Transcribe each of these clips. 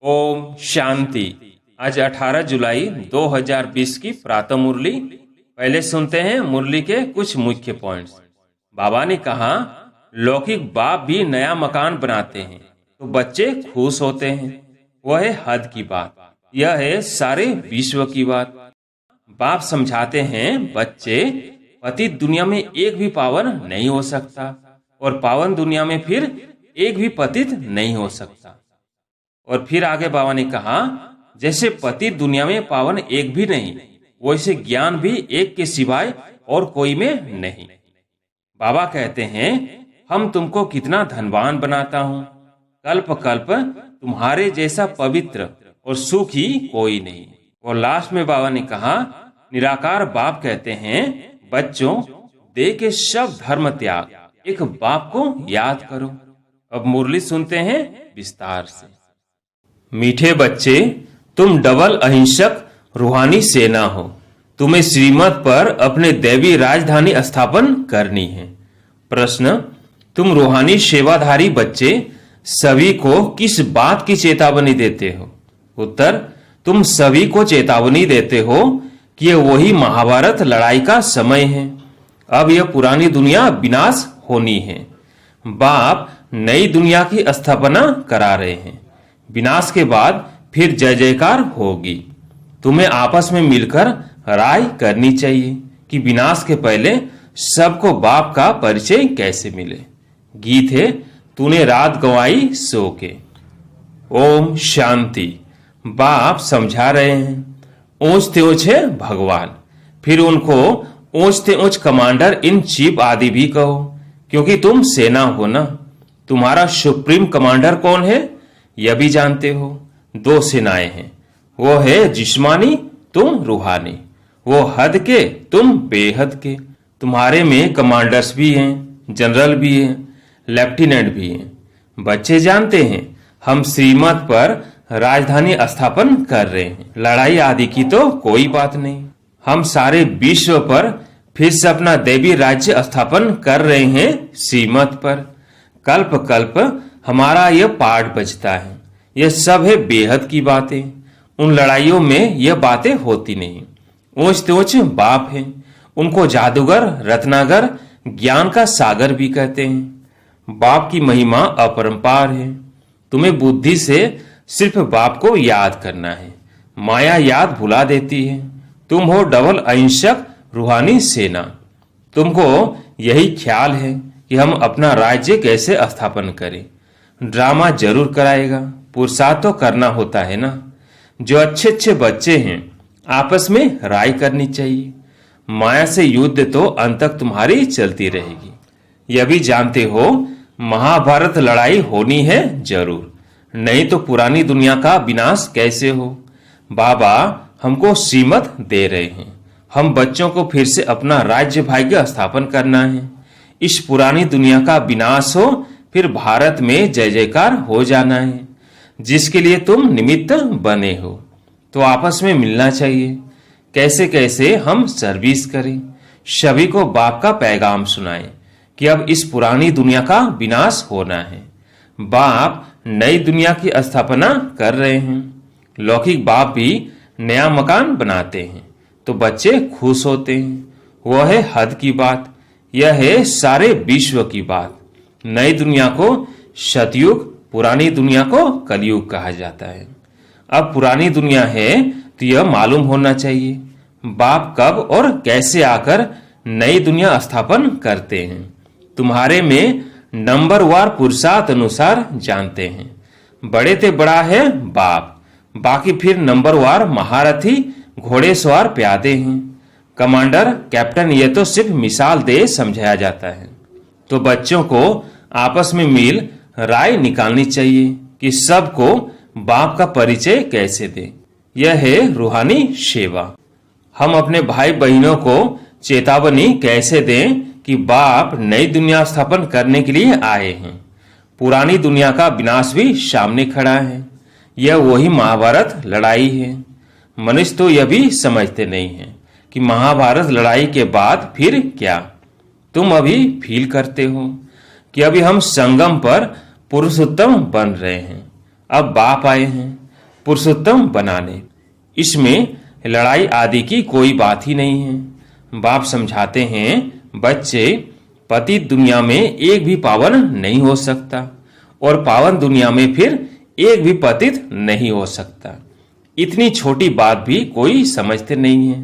ओम शांति। आज 18 जुलाई 2020 की प्रातः मुरली। पहले सुनते हैं मुरली के कुछ मुख्य पॉइंट्स। बाबा ने कहा, लौकिक बाप भी नया मकान बनाते हैं तो बच्चे खुश होते हैं। वह है हद की बात, यह है सारे विश्व की बात। बाप समझाते हैं, बच्चे पतित दुनिया में एक भी पावन नहीं हो सकता और पावन दुनिया में फिर एक भी पतित नहीं हो सकता। और फिर आगे बाबा ने कहा, जैसे पति दुनिया में पावन एक भी नहीं, वैसे ज्ञान भी एक के सिवाय और कोई में नहीं। बाबा कहते हैं, हम तुमको कितना धनवान बनाता हूँ, कल्प कल्प तुम्हारे जैसा पवित्र और सुखी कोई नहीं। और लास्ट में बाबा ने कहा, निराकार बाप कहते हैं, बच्चों दे के सब धर्म त्याग, एक बाप को याद करो। अब मुरली सुनते हैं विस्तार से। मीठे बच्चे, तुम डबल अहिंसक रूहानी सेना हो। तुम्हें श्रीमत पर अपने दैवी राजधानी स्थापन करनी है। प्रश्न, तुम रूहानी सेवाधारी बच्चे सभी को किस बात की चेतावनी देते हो? उत्तर, तुम सभी को चेतावनी देते हो कि यह वही महाभारत लड़ाई का समय है। अब यह पुरानी दुनिया विनाश होनी है। बाप नई दुनिया की स्थापना करा रहे हैं। विनाश के बाद फिर जय जयकार होगी। तुम्हें आपस में मिलकर राय करनी चाहिए कि विनाश के पहले सबको बाप का परिचय कैसे मिले। गीत है, तूने रात गंवाई सो के। ओम शांति। बाप समझा रहे हैं, ऊंचते ऊंच है भगवान, फिर उनको ऊंचते ऊंच कमांडर इन चीफ आदि भी कहो, क्योंकि तुम सेना हो ना। तुम्हारा सुप्रीम कमांडर कौन है यह भी जानते हो। दो सेनाएं हैं, वो है जिस्मानी, तुम रूहानी। वो हद के, तुम बेहद के। तुम्हारे में कमांडर्स भी हैं, जनरल भी हैं, लेफ्टिनेंट भी हैं। बच्चे जानते हैं, हम श्रीमत पर राजधानी स्थापन कर रहे हैं। लड़ाई आदि की तो कोई बात नहीं। हम सारे विश्व पर फिर से अपना देवी राज्य स्थापन कर रहे हैं श्रीमत पर। कल्प कल्प हमारा यह पाठ बजता है। यह सब है बेहद की बातें। उन लड़ाइयों में यह बातें होती नहीं। ऊंच ऊंच बाप हैं, उनको जादूगर, रत्नागर, ज्ञान का सागर भी कहते हैं। बाप की महिमा अपरंपार है। तुम्हें बुद्धि से सिर्फ बाप को याद करना है। माया याद भुला देती है। तुम हो डबल अहिंसक रूहानी सेना। तुमको यही ख्याल है कि हम अपना राज्य कैसे स्थापन करें। ड्रामा जरूर कराएगा, पुरुषार्थ तो करना होता है ना। जो अच्छे अच्छे बच्चे हैं, आपस में राय करनी चाहिए। माया से युद्ध तो अंत तक तुम्हारी चलती रहेगी। यह भी जानते हो, महाभारत लड़ाई होनी है जरूर, नहीं तो पुरानी दुनिया का विनाश कैसे हो। बाबा हमको श्रीमत दे रहे हैं। हम बच्चों को फिर से अपना राज्य भाग्य स्थापन करना है। इस पुरानी दुनिया का विनाश हो, फिर भारत में जय जयकार हो जाना है, जिसके लिए तुम निमित्त बने हो। तो आपस में मिलना चाहिए। कैसे कैसे हम सर्विस करें, सभी को बाप का पैगाम सुनाएं कि अब इस पुरानी दुनिया का विनाश होना है। बाप नई दुनिया की स्थापना कर रहे हैं। लौकिक बाप भी नया मकान बनाते हैं तो बच्चे खुश होते हैं। वह है हद की बात, यह है सारे विश्व की बात। नई दुनिया को सतयुग, पुरानी दुनिया को कलयुग कहा जाता है। अब पुरानी दुनिया है तो यह मालूम होना चाहिए बाप कब और कैसे आकर नई दुनिया स्थापन करते हैं। तुम्हारे में नंबरवार पुरुषार्थ अनुसार जानते हैं। बड़े ते बड़ा है बाप, बाकी फिर नंबरवार महारथी, घोड़ेसवार प्यादे हैं। कमांडर, कैप्टन, यह तो सिर्फ मिसाल दे समझाया जाता है। तो बच्चों को आपस में मिल राय निकालनी चाहिए कि सबको बाप का परिचय कैसे दें। यह है रूहानी सेवा। हम अपने भाई बहनों को चेतावनी कैसे दें कि बाप नई दुनिया स्थापन करने के लिए आए हैं। पुरानी दुनिया का विनाश भी सामने खड़ा है। यह वही महाभारत लड़ाई है। मनुष्य तो यह भी समझते नहीं है कि महाभारत लड़ाई के बाद फिर क्या। तुम अभी फील करते हो कि अभी हम संगम पर पुरुषोत्तम बन रहे हैं। अब बाप आए हैं, पुरुषोत्तम बनाने। इसमें लड़ाई आदि की कोई बात ही नहीं है। बाप समझाते हैं, बच्चे, पतित दुनिया में एक भी पावन नहीं हो सकता और पावन दुनिया में फिर एक भी पतित नहीं हो सकता। इतनी छोटी बात भी कोई समझते नहीं है।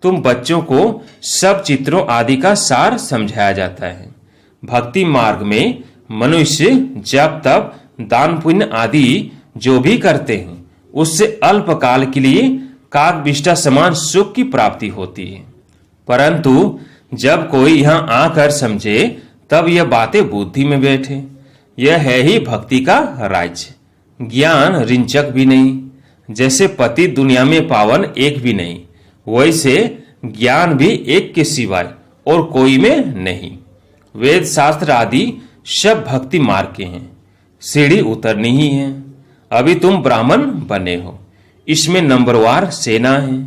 तुम बच्चों को सब चित्रों आदि का सार समझाया जाता है। भक्ति मार्ग में मनुष्य जब तब दान पुण्य आदि जो भी करते हैं उससे अल्पकाल के लिए काकविष्टा समान सुख की प्राप्ति होती है, परंतु जब कोई यहाँ आकर समझे तब यह बातें बुद्धि में बैठे। यह है ही भक्ति का राज्य। ज्ञान रिंचक भी नहीं। जैसे पति दुनिया में पावन एक भी नहीं, वैसे ज्ञान भी एक के सिवाय और कोई में नहीं। वेद शास्त्र आदि सब भक्ति मार्ग के हैं। सीढ़ी उतरनी ही है। अभी तुम ब्राह्मण बने हो, इसमें नंबरवार सेना है।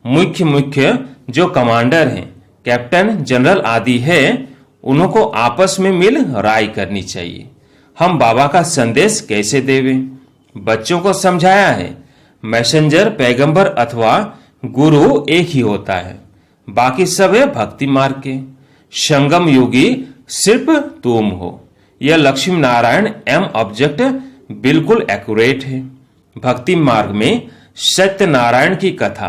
मुख्य मुख्य जो कमांडर हैं, कैप्टन जनरल आदि है, उनको आपस में मिल राय करनी चाहिए। हम बाबा का संदेश कैसे देवें? बच्चों को समझाया है, मैसेंजर पैगंबर अथवा गुरु एक ही होता है, बाकी सब है भक्ति मार्ग के। संगम योगी सिर्फ तुम हो। यह लक्ष्मी नारायण एम ऑब्जेक्ट बिल्कुल एक्यूरेट है। भक्ति मार्ग में सत्य नारायण की कथा,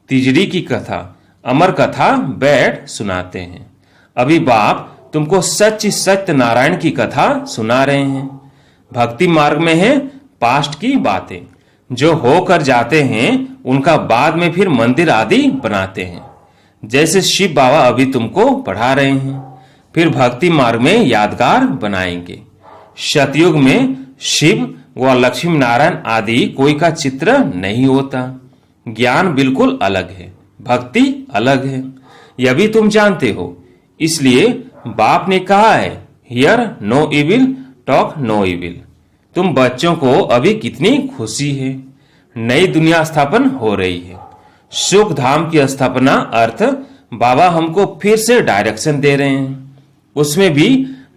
तिजड़ी की कथा, अमर कथा बैठ सुनाते हैं। अभी बाप तुमको सच्ची सत्य नारायण की कथा सुना रहे हैं। भक्ति मार्ग में है पास्ट की बातें, जो होकर जाते हैं उनका बाद में फिर मंदिर आदि बनाते हैं। जैसे शिव बाबा अभी तुमको पढ़ा रहे हैं, फिर भक्ति मार्ग में यादगार बनाएंगे। सतयुग में शिव व लक्ष्मी नारायण आदि कोई का चित्र नहीं होता। ज्ञान बिल्कुल अलग है, भक्ति अलग है, यह भी तुम जानते हो। इसलिए बाप ने कहा है, hear no evil, talk no evil. तुम बच्चों को अभी कितनी खुशी है, नई दुनिया स्थापन हो रही है। सुख धाम की स्थापना अर्थ बाबा हमको फिर से डायरेक्शन दे रहे हैं। उसमें भी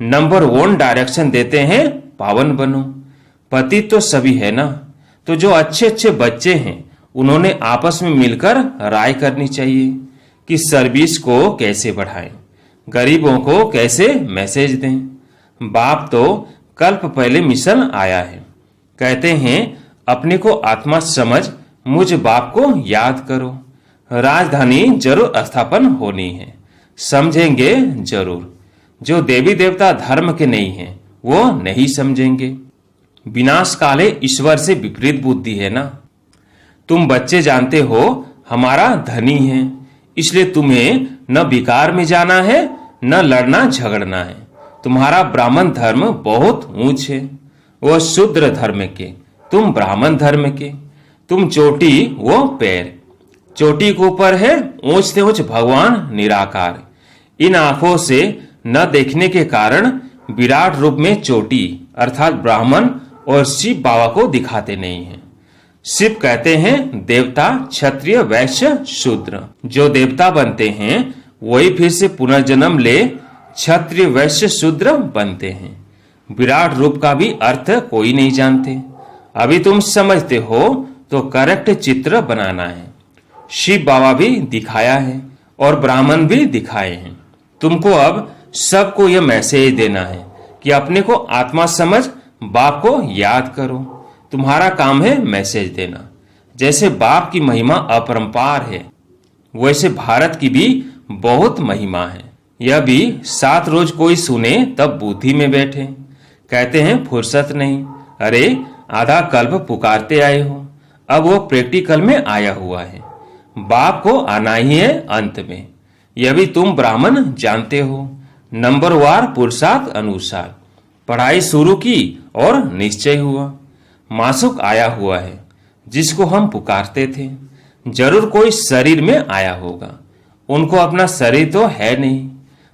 नंबर 1 डायरेक्शन देते हैं, पावन बनो। पति तो सभी है ना, तो जो अच्छे अच्छे बच्चे हैं उन्होंने आपस में मिलकर राय करनी चाहिए कि सर्विस को कैसे बढ़ाएं, गरीबों को कैसे मैसेज दें। बाप तो कल्प पहले मिशन आया है, कहते हैं अपने को आत्मा समझ मुझ बाप को याद करो। राजधानी जरूर स्थापन होनी है, समझेंगे जरूर। जो देवी देवता धर्म के नहीं हैं वो नहीं समझेंगे। विनाश काले ईश्वर से विपरीत बुद्धि है ना। तुम बच्चे जानते हो हमारा धनी है, इसलिए तुम्हें न विकार में जाना है न लड़ना झगड़ना है। तुम्हारा ब्राह्मण धर्म बहुत ऊंच है, वह शूद्र धर्म के, तुम ब्राह्मण धर्म के। तुम चोटी वो पैर, चोटी के ऊपर है ऊंच से ऊंच भगवान निराकार। इन आंखों से न देखने के कारण विराट रूप में चोटी अर्थात ब्राह्मण और शिव बाबा को दिखाते नहीं हैं। शिव कहते हैं देवता, क्षत्रिय, वैश्य, शूद्र। जो देवता बनते हैं वही फिर से पुनर्जन्म ले क्षत्रिय, वैश्य, शूद्र बनते हैं। विराट रूप का भी अर्थ कोई नहीं जानते। अभी तुम समझते हो तो करेक्ट चित्र बनाना है। शिव बाबा भी दिखाया है और ब्राह्मण भी दिखाए हैं। तुमको अब सबको यह मैसेज देना है कि अपने को आत्मा समझ बाप को याद करो। तुम्हारा काम है मैसेज देना। जैसे बाप की महिमा अपरंपार है, वैसे भारत की भी बहुत महिमा है। यह भी 7 रोज कोई सुने तब बुद्धि में बैठे। कहते हैं फुर्सत नहीं। अरे आधा कल्प पुकारते आए हो, अब वो प्रैक्टिकल में आया हुआ है। बाप को आना ही है अंत में। यह भी तुम ब्राह्मण जानते हो। नंबरवार पुरुषार्थ अनुसार पढ़ाई शुरू की और निश्चय हुआ। मासुक आया हुआ है जिसको हम पुकारते थे। जरूर कोई शरीर में आया होगा, उनको अपना शरीर तो है नहीं।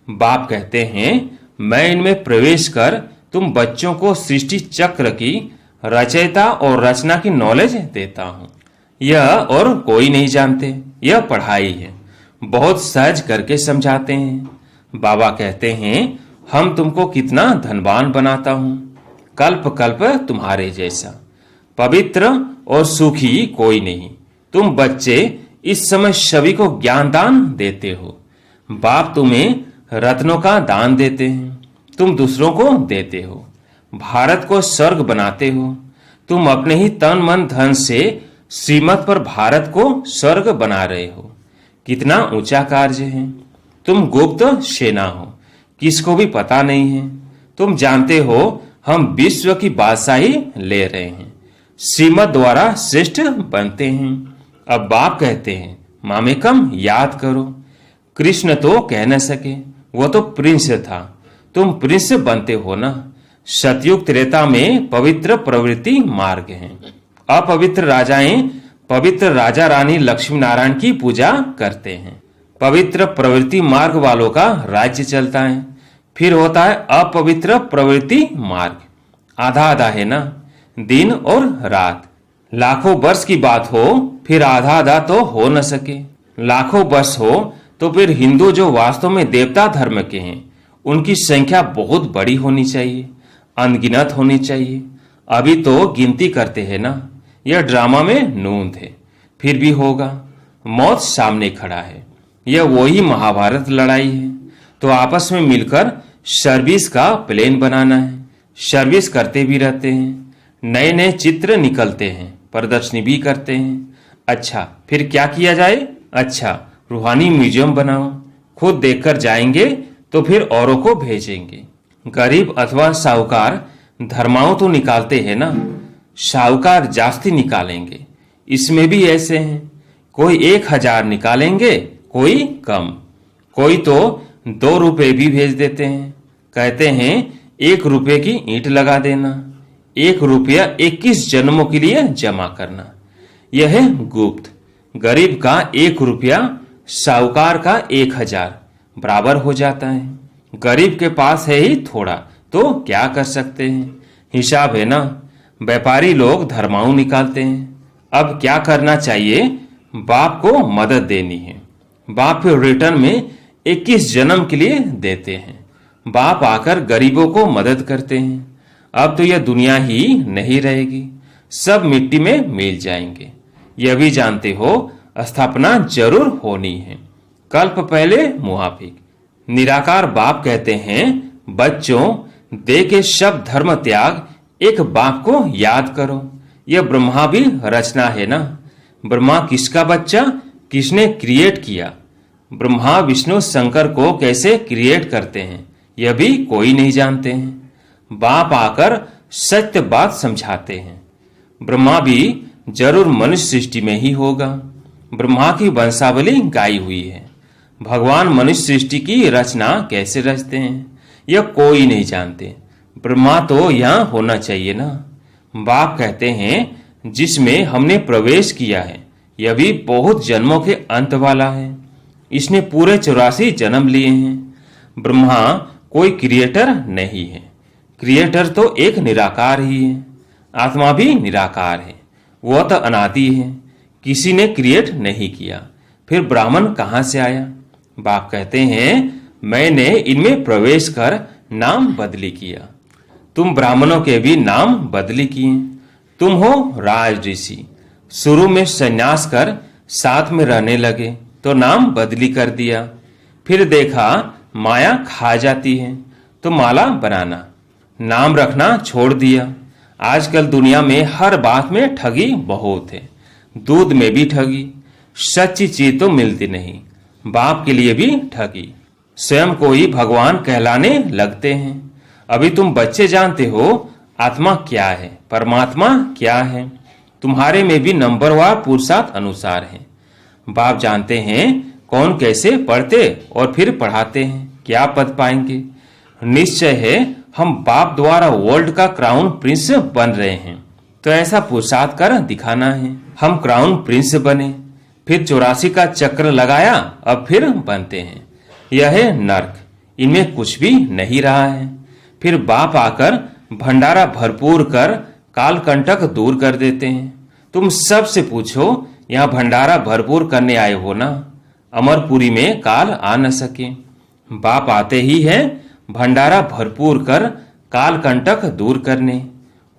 बाप कहते हैं मैं इनमें प्रवेश कर तुम बच्चों को सृष्टि चक्र की रचयिता और रचना की नॉलेज देता हूँ। यह और कोई नहीं जानते, यह पढ़ाई है। बहुत सहज करके समझाते हैं। बाबा कहते हैं हम तुमको कितना धनवान बनाता हूँ, कल्प कल्प तुम्हारे जैसा। पवित्र और सुखी कोई नहीं। तुम बच्चे इस समय सभी को ज्ञान दान देते हो। बाप तुम्हें रत्नों का दान देते हैं, तुम दूसरों को देते हो। भारत को स्वर्ग बनाते हो। तुम अपने ही तन मन धन से श्रीमत पर भारत को स्वर्ग बना रहे हो। कितना ऊंचा कार्य है। तुम गुप्त सेना हो, किसको भी पता नहीं है। तुम जानते हो हम विश्व की बादशाही ले रहे हैं, श्रीमत द्वारा श्रेष्ठ बनते हैं। अब बाप कहते हैं मामेकम याद करो। कृष्ण तो कह न सके, वो तो प्रिंस था, तुम प्रिंस बनते हो ना। सतयुग त्रेता में पवित्र प्रवृत्ति मार्ग है। अपवित्र राजाएं पवित्र राजा रानी लक्ष्मी नारायण की पूजा करते हैं। पवित्र प्रवृत्ति मार्ग वालों का राज्य चलता है। फिर होता है अपवित्र प्रवृत्ति मार्ग, आधा आधा है ना, दिन और रात। लाखों वर्ष की बात हो फिर आधा आधा तो हो न सके। लाखों वर्ष हो तो फिर हिंदू जो वास्तव में देवता धर्म के हैं उनकी संख्या बहुत बड़ी होनी चाहिए, अनगिनत होनी चाहिए। अभी तो गिनती करते हैं ना, यह ड्रामा में नूंद है। फिर भी होगा, मौत सामने खड़ा है। यह वही महाभारत लड़ाई है। तो आपस में मिलकर सर्विस का प्लान बनाना है। सर्विस करते भी रहते हैं, नए नए चित्र निकलते हैं, प्रदर्शनी भी करते हैं। अच्छा फिर क्या किया जाए? अच्छा रूहानी म्यूजियम बनाओ, खुद देखकर जाएंगे तो फिर औरों को भेजेंगे। गरीब अथवा साहूकार धर्माओं तो निकालते हैं ना, साहूकार जास्ती निकालेंगे। इसमें भी ऐसे हैं, कोई 1000 निकालेंगे, कोई कम, कोई तो 2 रुपए भी भेज देते हैं। कहते हैं 1 रुपए की ईंट लगा देना, 1 रुपया 21 जन्मों के लिए जमा करना। यह है गुप्त। गरीब का 1 रुपया, साहूकार का 1000 बराबर हो जाता है। गरीब के पास है ही थोड़ा, तो क्या कर सकते हैं, हिसाब है ना। व्यापारी लोग धर्माऊ निकालते हैं। अब क्या करना चाहिए? बाप को मदद देनी है। बाप फिर रिटर्न में 21 जन्म के लिए देते हैं। बाप आकर गरीबों को मदद करते हैं। अब तो यह दुनिया ही नहीं रहेगी, सब मिट्टी में मिल जाएंगे। यह भी जानते हो स्थापना जरूर होनी है। कल्प पहले मुआफिक। निराकार बाप कहते हैं बच्चों दे के शब्द धर्म त्याग एक बाप को याद करो। यह ब्रह्मा भी रचना है ना। ब्रह्मा किसका बच्चा, किसने क्रिएट किया? ब्रह्मा विष्णु शंकर को कैसे क्रिएट करते हैं यह भी कोई नहीं जानते हैं। बाप आकर सत्य बात समझाते हैं। ब्रह्मा भी जरूर मनुष्य सृष्टि में ही होगा। ब्रह्मा की वंशावली गाई हुई है। भगवान मनुष्य सृष्टि की रचना कैसे रचते हैं यह कोई नहीं जानते। ब्रह्मा तो यहाँ होना चाहिए ना। बाप कहते हैं जिसमें हमने प्रवेश किया है यह भी बहुत जन्मों के अंत वाला है। इसने पूरे 84 जन्म लिए हैं। ब्रह्मा कोई क्रिएटर नहीं है। क्रिएटर तो एक निराकार ही है। आत्मा भी निराकार है, वह तो अनादि है, किसी ने क्रिएट नहीं किया। फिर ब्राह्मण कहाँ से आया? बाप कहते हैं मैंने इनमें प्रवेश कर नाम बदली किया। तुम ब्राह्मणों के भी नाम बदली किए। तुम हो राज ऋषि। शुरू में संन्यास कर साथ में रहने लगे तो नाम बदली कर दिया। फिर देखा माया खा जाती है तो माला बनाना, नाम रखना छोड़ दिया। आजकल दुनिया में हर बात में ठगी बहुत है। दूध में भी ठगी, सच्ची चीज तो मिलती नहीं। बाप के लिए भी ठगी, स्वयं को ही भगवान कहलाने लगते हैं। अभी तुम बच्चे जानते हो आत्मा क्या है, परमात्मा क्या है। तुम्हारे में भी नंबरवार पुरुषार्थ अनुसार है। बाप जानते हैं कौन कैसे पढ़ते और फिर पढ़ाते हैं, क्या पद पाएंगे। निश्चय है हम बाप द्वारा वर्ल्ड का क्राउन प्रिंस बन रहे हैं, तो ऐसा पुरुषार्थ कर दिखाना है। हम क्राउन प्रिंस बने, फिर 84 का चक्र लगाया, अब फिर बनते हैं। यह है नर्क, इनमें कुछ भी नहीं रहा है। फिर बाप आकर भंडारा भरपूर कर कालकंटक दूर कर देते हैं। तुम सबसे पूछो यहाँ भंडारा भरपूर करने आए हो ना, अमरपुरी में काल आ न सके। बाप आते ही है भंडारा भरपूर कर कालकंटक दूर करने।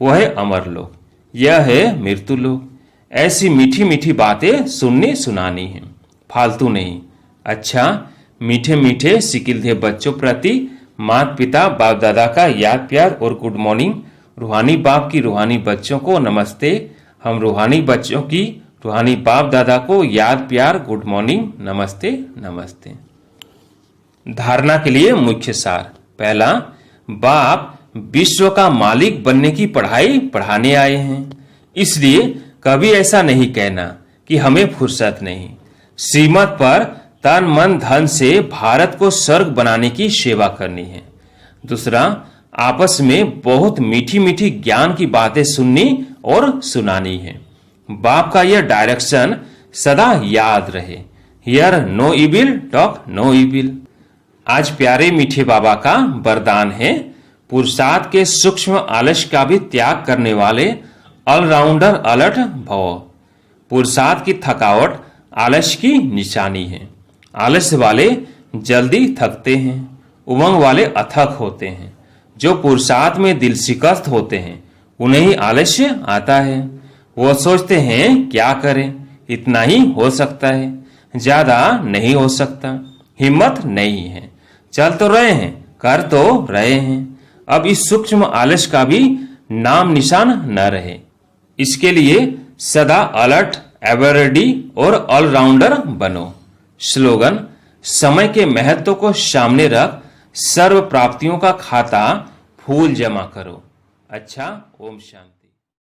वह है अमर लोक, यह है मृत्यु लोक। ऐसी मीठी मीठी बातें सुननी सुनानी है, फालतू नहीं। अच्छा, मीठे मीठे सिकिलधे बच्चों प्रति माता पिता बाप दादा का याद प्यार और गुड मॉर्निंग। रूहानी बाप की रूहानी बच्चों को नमस्ते। हम रूहानी बच्चों की रूहानी बाप दादा को याद प्यार गुड मॉर्निंग, नमस्ते नमस्ते। धारणा के लिए मुख्य सार। पहला, बाप विश्व का मालिक बनने की पढ़ाई पढ़ाने आए हैं, इसलिए कभी ऐसा नहीं कहना कि हमें फुर्सत नहीं। श्रीमत पर तन मन धन से भारत को स्वर्ग बनाने की सेवा करनी है। दूसरा, आपस में बहुत मीठी मीठी ज्ञान की बातें सुननी और सुनानी है। बाप का यह डायरेक्शन सदा याद रहे, hear no evil talk no evil. आज प्यारे मीठे बाबा का वरदान है, पुरुषार्थ के सूक्ष्म आलस्य का भी त्याग करने वाले ऑलराउंडर अलर्ट भव। पुरुषार्थ की थकावट आलस्य की निशानी है। आलस्य वाले जल्दी थकते हैं, उमंग वाले अथक होते हैं। जो पुरुषार्थ में दिल शिकस्त होते हैं उन्हें ही आलस्य आता है। वो सोचते हैं क्या करें, इतना ही हो सकता है, ज्यादा नहीं हो सकता, हिम्मत नहीं है। चल तो रहे हैं, कर तो रहे हैं, अब इस सूक्ष्म आलस्य का भी नाम निशान न रहे। इसके लिए सदा अलर्ट, एवर रेडी और ऑलराउंडर बनो। स्लोगन, समय के महत्व को सामने रख सर्व प्राप्तियों का खाता फूल जमा करो। अच्छा, ओम शांति।